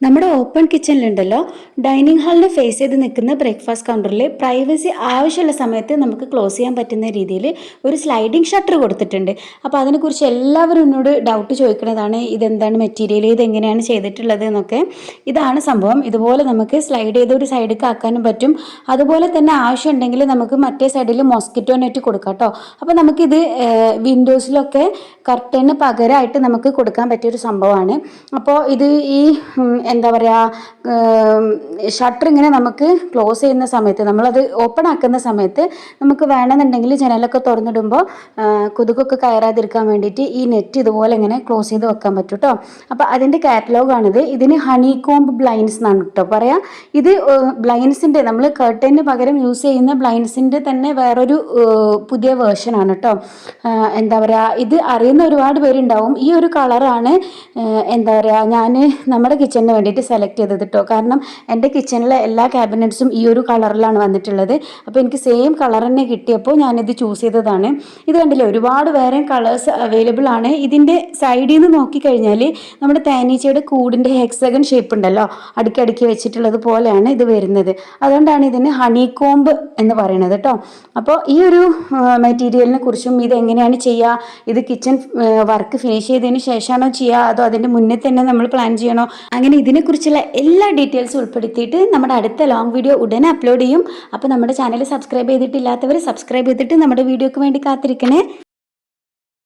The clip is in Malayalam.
നമ്മുടെ ഓപ്പൺ കിച്ചണിലുണ്ടല്ലോ, ഡൈനിങ് ഹാളിനെ ഫേസ് ചെയ്ത് നിൽക്കുന്ന ബ്രേക്ക്ഫാസ്റ്റ് കൗണ്ടറിൽ പ്രൈവസി ആവശ്യമുള്ള സമയത്ത് നമുക്ക് ക്ലോസ് ചെയ്യാൻ പറ്റുന്ന രീതിയിൽ ഒരു സ്ലൈഡിങ് ഷട്ടർ കൊടുത്തിട്ടുണ്ട്. അപ്പോൾ അതിനെക്കുറിച്ച് എല്ലാവരും എന്നോട് ഡൗട്ട് ചോദിക്കുന്നതാണ്, ഇതെന്താണ് മെറ്റീരിയൽ, ഇതെങ്ങനെയാണ് ചെയ്തിട്ടുള്ളത് എന്നൊക്കെ. ഇതാണ് സംഭവം. ഇതുപോലെ നമുക്ക് സ്ലൈഡ് ചെയ്ത് ഒരു സൈഡിലേക്ക് ആക്കാനും പറ്റും. അതുപോലെ തന്നെ ആവശ്യമുണ്ടെങ്കിൽ നമുക്ക് മറ്റേ സൈഡിൽ മോസ്കിറ്റോ നെറ്റ് കൊടുക്കാം കേട്ടോ. അപ്പോൾ നമുക്കിത് വിൻഡോസിലൊക്കെ കർട്ടന് പകരമായിട്ട് നമുക്ക് കൊടുക്കാൻ പറ്റിയൊരു സംഭവമാണ്. അപ്പോൾ ഇത് ഈ എന്താ പറയുക, ഷട്ടർ ഇങ്ങനെ നമുക്ക് ക്ലോസ് ചെയ്യുന്ന സമയത്ത്, നമ്മളത് ഓപ്പൺ ആക്കുന്ന സമയത്ത് നമുക്ക് വേണമെന്നുണ്ടെങ്കിൽ ജനലൊക്കെ തുറന്നിടുമ്പോൾ കൊതുകൊക്കെ കയറാതിരിക്കാൻ വേണ്ടിയിട്ട് ഈ നെറ്റ് ഇതുപോലെ ഇങ്ങനെ ക്ലോസ് ചെയ്ത് വെക്കാൻ പറ്റും കേട്ടോ. അപ്പോൾ അതിൻ്റെ കാറ്റലോഗാണിത്. ഇതിന് ഹണി കോംബ് ബ്ലൈൻഡ്സ് എന്നാണ് കേട്ടോ പറയാം. ഇത് ബ്ലൈൻഡ്സിൻ്റെ, നമ്മൾ കർട്ടന് പകരം യൂസ് ചെയ്യുന്ന ബ്ലൈൻഡ്സിൻ്റെ തന്നെ വേറൊരു പുതിയ വേർഷനാണ് കേട്ടോ. എന്താ പറയുക, ഇത് അറിയുന്ന ഒരുപാട് പേരുണ്ടാവും. ഈ ഒരു കളറാണ് എന്താ പറയുക, ഞാൻ നമ്മുടെ കിച്ചണിന് വേണ്ടിയിട്ട് സെലക്ട് ചെയ്തത് കേട്ടോ. കാരണം എൻ്റെ കിച്ചണിലെ എല്ലാ ക്യാബിനറ്റ്സും ഈ ഒരു കളറിലാണ് വന്നിട്ടുള്ളത്. അപ്പോൾ എനിക്ക് സെയിം കളർ തന്നെ കിട്ടിയപ്പോൾ ഞാനിത് ചൂസ് ചെയ്തതാണ്. ഇത് കണ്ടില്ലേ, ഒരുപാട് വേറെ കളേഴ്സ് അവൈലബിൾ ആണ്. ഇതിൻ്റെ സൈഡിൽ നിന്ന് നോക്കിക്കഴിഞ്ഞാൽ നമ്മുടെ തേനീച്ചയുടെ കൂടിൻ്റെ ഹെക്സഗൺ ഷേപ്പ് ഉണ്ടല്ലോ, അടുക്കി വെച്ചിട്ടുള്ളത് പോലെയാണ് ഇത് വരുന്നത്. അതുകൊണ്ടാണ് ഇതിന് ഹണി കോംബ് എന്ന് പറയുന്നത് കേട്ടോ. അപ്പോൾ ഈ ഒരു മെറ്റീരിയലിനെ കുറിച്ചും ഇത് എങ്ങനെയാണ് ചെയ്യുക, ഇത് കിച്ചൺ വർക്ക് ഫിനിഷ് ചെയ്തതിന് ശേഷമാണോ ചെയ്യുക, അതോ അതിൻ്റെ മുന്നേ തന്നെ നമ്മൾ പ്ലാൻ ചെയ്യണോ, അങ്ങനെ ഇതിനെക്കുറിച്ചുള്ള എല്ലാ ഡീറ്റെയിൽസും ഉൾപ്പെടുത്തിയിട്ട് നമ്മുടെ അടുത്ത ലോങ് വീഡിയോ ഉടനെ അപ്ലോഡ് ചെയ്യും. അപ്പോൾ നമ്മുടെ ചാനൽ സബ്സ്ക്രൈബ് ചെയ്തിട്ടില്ലാത്തവർ സബ്സ്ക്രൈബ് ചെയ്തിട്ട് നമ്മുടെ വീഡിയോക്ക് വേണ്ടി കാത്തിരിക്കണേ.